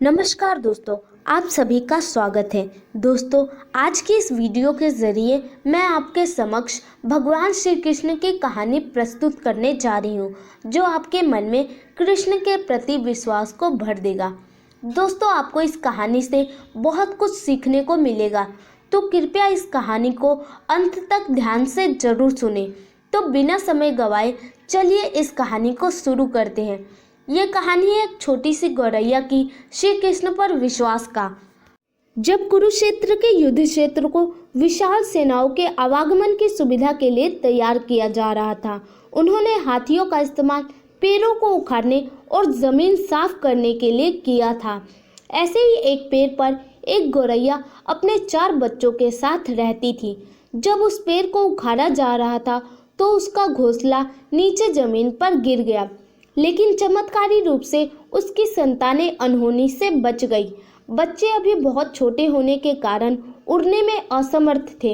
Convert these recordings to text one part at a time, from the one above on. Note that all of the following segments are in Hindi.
नमस्कार दोस्तों, आप सभी का स्वागत है। दोस्तों, आज की इस वीडियो के ज़रिए मैं आपके समक्ष भगवान श्री कृष्ण की कहानी प्रस्तुत करने जा रही हूँ, जो आपके मन में कृष्ण के प्रति विश्वास को भर देगा। दोस्तों, आपको इस कहानी से बहुत कुछ सीखने को मिलेगा, तो कृपया इस कहानी को अंत तक ध्यान से ज़रूर सुनें। तो बिना समय गवाए चलिए इस कहानी को शुरू करते हैं। ये कहानी है एक छोटी सी गौरैया की श्री कृष्ण पर विश्वास का। जब कुरुक्षेत्र के युद्ध क्षेत्र को विशाल सेनाओं के आवागमन की सुविधा के लिए तैयार किया जा रहा था, उन्होंने हाथियों का इस्तेमाल पेड़ों को उखाड़ने और जमीन साफ करने के लिए किया था। ऐसे ही एक पेड़ पर एक गौरैया अपने 4 बच्चों के साथ रहती थी। जब उस पेड़ को उखाड़ा जा रहा था तो उसका घोंसला नीचे जमीन पर गिर गया, लेकिन चमत्कारी रूप से उसकी संतानें अनहोनी से बच गई। बच्चे अभी बहुत छोटे होने के कारण उड़ने में असमर्थ थे।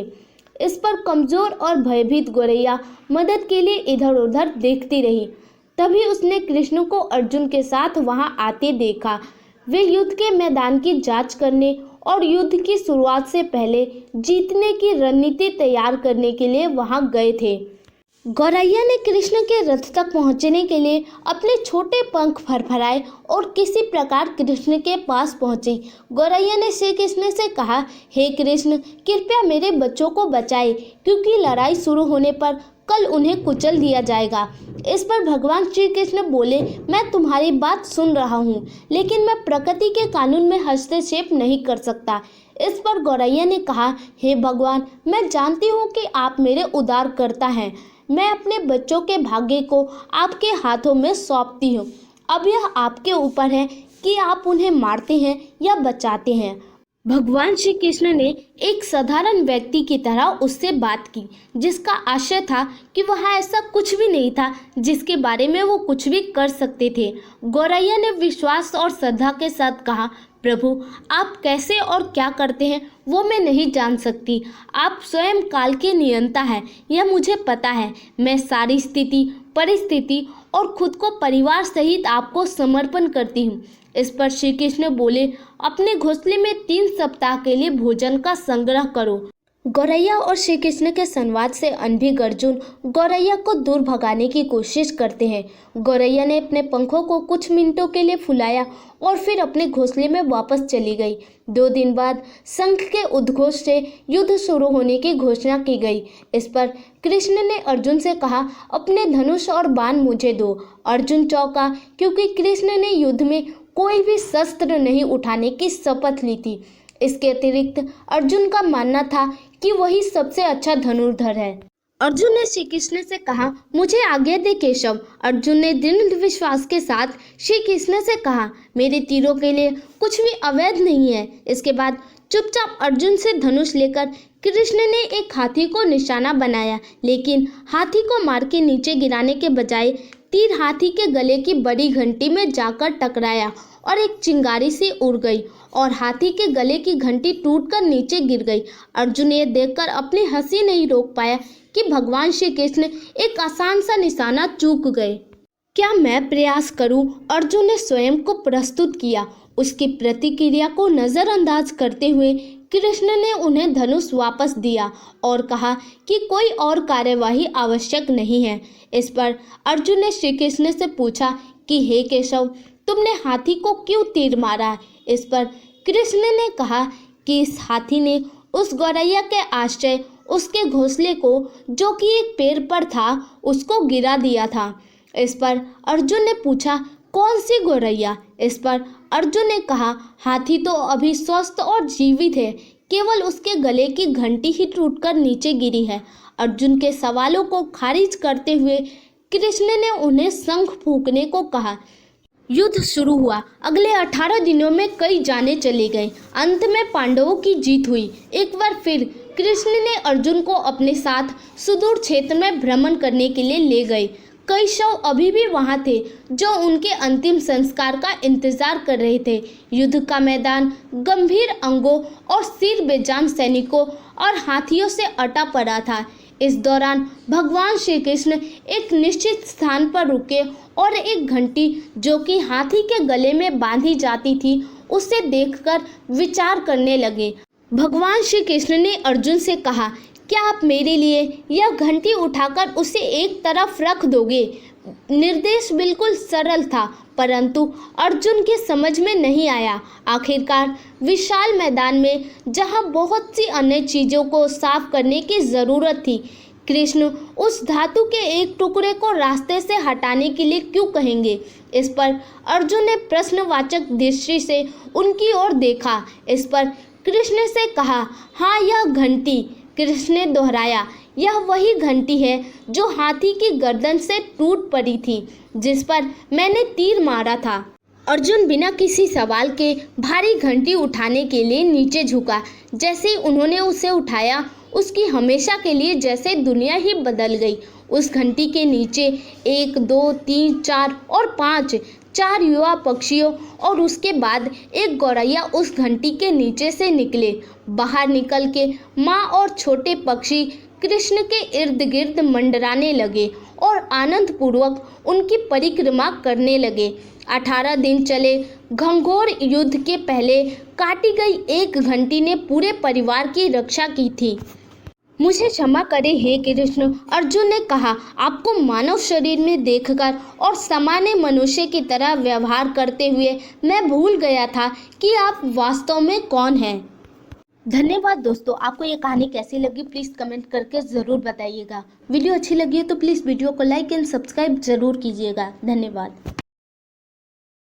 इस पर कमजोर और भयभीत गौरैया मदद के लिए इधर उधर देखती रही। तभी उसने कृष्ण को अर्जुन के साथ वहां आते देखा। वे युद्ध के मैदान की जांच करने और युद्ध की शुरुआत से पहले जीतने की रणनीति तैयार करने के लिए वहां गए थे। गौरैया ने कृष्ण के रथ तक पहुंचने के लिए अपने छोटे पंख फरफराए और किसी प्रकार कृष्ण के पास पहुंची। गौरैया ने श्री कृष्ण से कहा, हे कृष्ण, कृपया मेरे बच्चों को बचाए, क्योंकि लड़ाई शुरू होने पर कल उन्हें कुचल दिया जाएगा। इस पर भगवान श्री कृष्ण बोले, मैं तुम्हारी बात सुन रहा हूँ, लेकिन मैं प्रकृति के कानून में हस्तक्षेप नहीं कर सकता। इस पर गौरैया ने कहा, हे भगवान, मैं जानती हूँ कि आप मेरे उद्धारकर्ता हैं। मैं अपने बच्चों के भाग्य को आपके हाथों में सौंपती हूँ। अब यह आपके ऊपर है कि आप उन्हें मारते हैं या बचाते हैं। भगवान श्री कृष्ण ने एक साधारण व्यक्ति की तरह उससे बात की, जिसका आशय था कि वह ऐसा कुछ भी नहीं था जिसके बारे में वो कुछ भी कर सकते थे। गौरैया ने विश्वास और श्रद्धा के साथ कहा, प्रभु, आप कैसे और क्या करते हैं वो मैं नहीं जान सकती। आप स्वयं काल के नियंता हैं, यह मुझे पता है। मैं सारी स्थिति, परिस्थिति और खुद को परिवार सहित आपको समर्पण करती हूँ। इस पर श्री कृष्ण बोले, अपने घोंसले में 3 सप्ताह के लिए भोजन का संग्रह करो। गौरैया और श्री कृष्ण के संवाद से अनभिज्ञ अर्जुन गौरैया को दूर भगाने की कोशिश करते हैं। गौरैया ने अपने पंखों को कुछ मिनटों के लिए फुलाया और फिर अपने घोंसले में वापस चली गई। 2 दिन बाद शंख के उद्घोष से युद्ध शुरू होने की घोषणा की गई। इस पर कृष्ण ने अर्जुन से कहा, अपने धनुष और बाण मुझे दो। अर्जुन चौंका, क्योंकि कृष्ण ने युद्ध में कोई भी शस्त्र नहीं उठाने की शपथ ली थी। इसके अतिरिक्त अर्जुन का मानना था कि वही सबसे अच्छा धनुर्धर है। अर्जुन ने श्री कृष्ण से कहा, मुझे आज्ञा दे केशव। अर्जुन ने दृढ़ विश्वास के साथ श्री कृष्ण से कहा, मेरे तीरों के लिए कुछ भी अवैध नहीं है। इसके बाद चुपचाप अर्जुन से धनुष लेकर कृष्ण ने एक हाथी को निशाना बनाया, लेकिन हाथी को मार के नीचे गिराने के बजाय तीर हाथी के गले की बड़ी घंटी में जाकर टकराया और एक चिंगारी से उड़ गई और हाथी के गले की घंटी टूटकर नीचे गिर गई। अर्जुन ये देखकर अपनी हंसी नहीं रोक पाया कि भगवान श्री कृष्ण एक आसान सा निशाना चूक गए। क्या मैं प्रयास करूं? अर्जुन ने स्वयं को प्रस्तुत किया। उसकी प्रतिक्रिया को नजरअंदाज करते हुए कृष्ण ने उन्हें धनुष वापस दिया और कहा कि कोई और कार्यवाही आवश्यक नहीं है। इस पर अर्जुन ने श्री कृष्ण से पूछा कि हे केशव, तुमने हाथी को क्यों तीर मारा? इस पर कृष्ण ने कहा कि इस हाथी ने उस गौरैया के आश्रय उसके घोंसले को, जो कि एक पेड़ पर था, उसको गिरा दिया था। इस पर अर्जुन ने पूछा, कौन सी गौरैया? इस पर अर्जुन ने कहा, हाथी तो अभी स्वस्थ और जीवित है, केवल उसके गले की घंटी ही टूटकर नीचे गिरी है। अर्जुन के सवालों को खारिज करते हुए कृष्ण ने उन्हें शंख फूंकने को कहा। युद्ध शुरू हुआ। अगले 18 दिनों में कई जाने चले गए। अंत में पांडवों की जीत हुई। एक बार फिर कृष्ण ने अर्जुन को अपने साथ सुदूर क्षेत्र में भ्रमण करने के लिए ले गए। कई शव अभी भी वहां थे, जो उनके अंतिम संस्कार का इंतजार कर रहे थे। युद्ध का मैदान गंभीर अंगों और सिर बेजान सैनिकों और हाथियों से अटा पड़ा था। इस दौरान भगवान श्री कृष्ण एक निश्चित स्थान पर रुके और एक घंटी जो कि हाथी के गले में बांधी जाती थी उसे देखकर विचार करने लगे। भगवान श्री कृष्ण ने अर्जुन से कहा, क्या आप मेरे लिए यह घंटी उठाकर उसे एक तरफ रख दोगे? निर्देश बिल्कुल सरल था, परंतु अर्जुन के समझ में नहीं आया। आखिरकार विशाल मैदान में जहां बहुत सी अन्य चीज़ों को साफ करने की ज़रूरत थी, कृष्ण उस धातु के एक टुकड़े को रास्ते से हटाने के लिए क्यों कहेंगे? इस पर अर्जुन ने प्रश्नवाचक दृष्टि से उनकी ओर देखा। इस पर कृष्ण से कहा, हाँ, यह घंटी। कृष्ण ने दोहराया, यह वही घंटी है जो हाथी की गर्दन से टूट पड़ी थी, जिस पर मैंने तीर मारा था। अर्जुन बिना किसी सवाल के भारी घंटी उठाने के लिए नीचे झुका। जैसे ही उन्होंने उसे उठाया, उसकी हमेशा के लिए जैसे दुनिया ही बदल गई। उस घंटी के नीचे 1, 2, 3, 4 और 5 4 युवा पक्षियों और उसके बाद एक गौरैया उस घंटी के नीचे से निकले। बाहर निकल के माँ और छोटे पक्षी कृष्ण के इर्द गिर्द मंडराने लगे और आनंदपूर्वक उनकी परिक्रमा करने लगे। 18 दिन चले घंघोर युद्ध के पहले काटी गई एक घंटी ने पूरे परिवार की रक्षा की थी। मुझे क्षमा करें हे कृष्ण, अर्जुन ने कहा, आपको मानव शरीर में देखकर और सामान्य मनुष्य की तरह व्यवहार करते हुए मैं भूल गया था कि आप वास्तव में कौन हैं। धन्यवाद दोस्तों। आपको ये कहानी कैसी लगी प्लीज़ कमेंट करके ज़रूर बताइएगा। वीडियो अच्छी लगी है तो प्लीज़ वीडियो को लाइक एंड सब्सक्राइब ज़रूर कीजिएगा। धन्यवाद।